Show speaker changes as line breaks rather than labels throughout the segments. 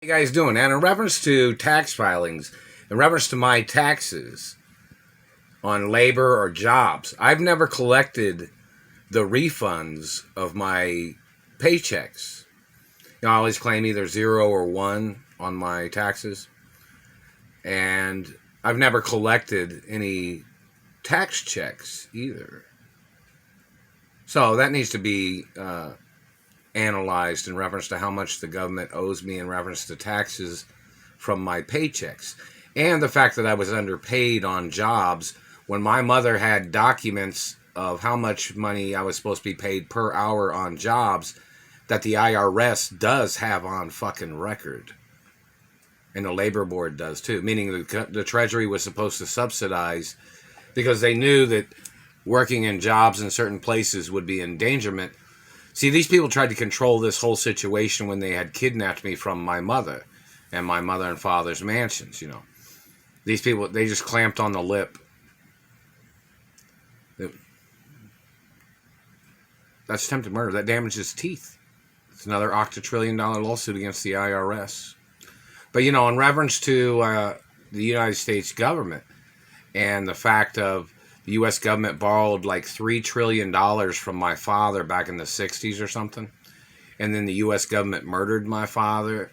you guys doing? And in reference to tax filings, in reference to my taxes on labor or jobs, I've never collected the refunds of my paychecks. I always claim either 0 or 1 on my taxes. And I've never collected any tax checks either. So that needs to be analyzed in reference to how much the government owes me in reference to taxes from my paychecks. And the fact that I was underpaid on jobs when my mother had documents of how much money I was supposed to be paid per hour on jobs that the IRS does have on fucking record. And the labor board does too, meaning the Treasury was supposed to subsidize because they knew that working in jobs in certain places would be endangerment. See, these people tried to control this whole situation when they had kidnapped me from my mother and my mother and father's mansions, These people, they just clamped on the lip. That's attempted murder. That damages teeth. It's another octatrillion-dollar lawsuit against the IRS. But, in reference to the United States government and the fact of the U.S. government borrowed like $3 trillion from my father back in the 60s or something. And then the U.S. government murdered my father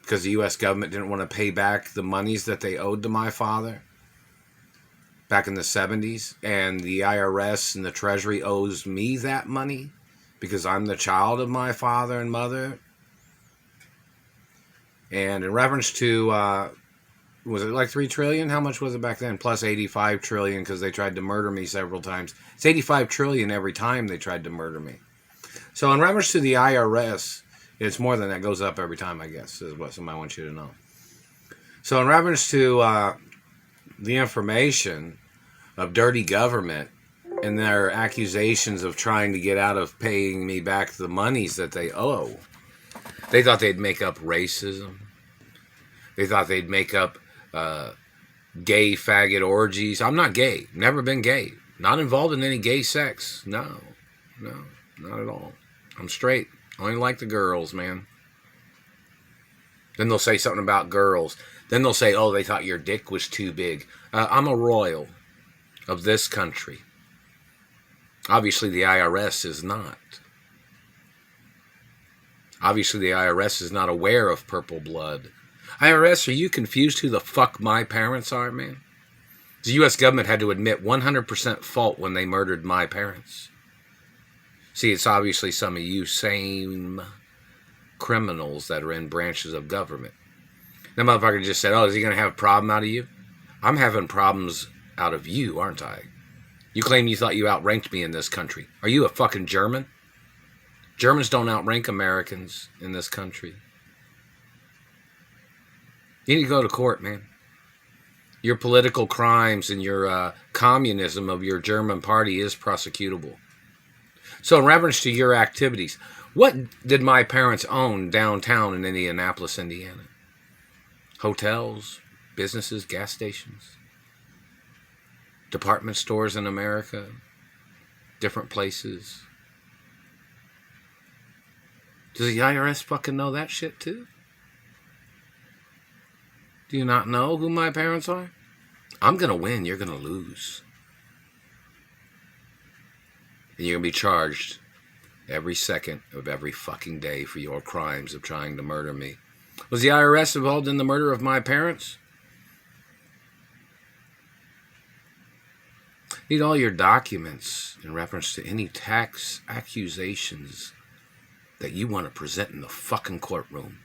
because the U.S. government didn't want to pay back the monies that they owed to my father back in the 70s. And the IRS and the Treasury owes me that money because I'm the child of my father and mother. And in reference to, was it like 3 trillion? How much was it back then? Plus 85 trillion because they tried to murder me several times. It's 85 trillion every time they tried to murder me. So in reference to the IRS, it's more than that. Goes up every time, I guess, is what somebody wants you to know. So in reference to the information of dirty government and their accusations of trying to get out of paying me back the monies that they owe, they thought they'd make up racism. They thought they'd make up gay faggot orgies. I'm not gay. Never been gay. Not involved in any gay sex. No, not at all. I'm straight. I only like the girls, man. Then they'll say something about girls. Then they'll say, oh, they thought your dick was too big. I'm a royal of this country. Obviously, the IRS is not. Obviously, the IRS is not aware of purple blood. IRS, are you confused who the fuck my parents are, man? The U.S. government had to admit 100% fault when they murdered my parents. See, it's obviously some of you same criminals that are in branches of government. That motherfucker just said, oh, is he going to have a problem out of you? I'm having problems out of you, aren't I? You claim you thought you outranked me in this country. Are you a fucking German? Germans don't outrank Americans in this country. You need to go to court, man. Your political crimes and your communism of your German party is prosecutable. So in reference to your activities, what did my parents own downtown in Indianapolis, Indiana? Hotels, businesses, gas stations, department stores in America, different places. Does the IRS fucking know that shit too? Do you not know who my parents are? I'm going to win. You're going to lose. And you're going to be charged every second of every fucking day for your crimes of trying to murder me. Was the IRS involved in the murder of my parents? Need all your documents in reference to any tax accusations that you want to present in the fucking courtroom.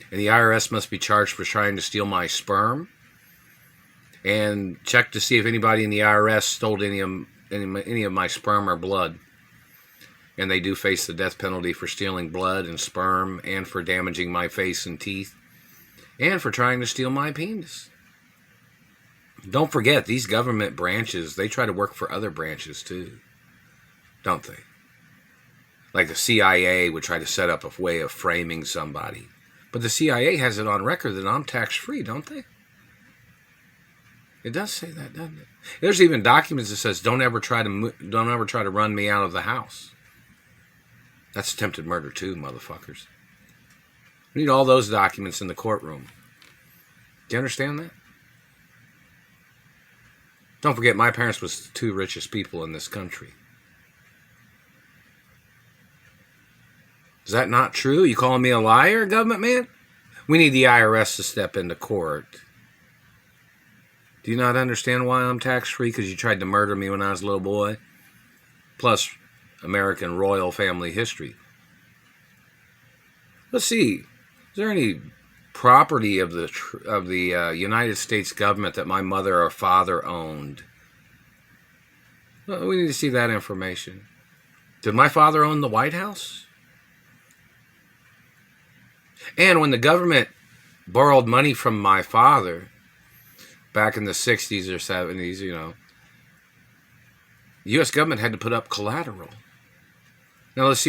And the IRS must be charged for trying to steal my sperm. And check to see if anybody in the IRS stole any of my sperm or blood. And they do face the death penalty for stealing blood and sperm, and for damaging my face and teeth, and for trying to steal my penis. Don't forget, these government branches, they try to work for other branches too, don't they? Like the CIA would try to set up a way of framing somebody. But the CIA has it on record that I'm tax-free, don't they? It does say that, doesn't it? There's even documents that says don't ever try to run me out of the house. That's attempted murder too, motherfuckers. We need all those documents in the courtroom. Do you understand that? Don't forget, my parents was the two richest people in this country. Is that not true? You calling me a liar, government man? We need the IRS to step into court. Do you not understand why I'm tax-free? Because you tried to murder me when I was a little boy? Plus, American royal family history. Let's see. Is there any property of the United States government that my mother or father owned? Well, we need to see that information. Did my father own the White House? And when the government borrowed money from my father back in the 60s or 70s, the U.S. government had to put up collateral. Now let's see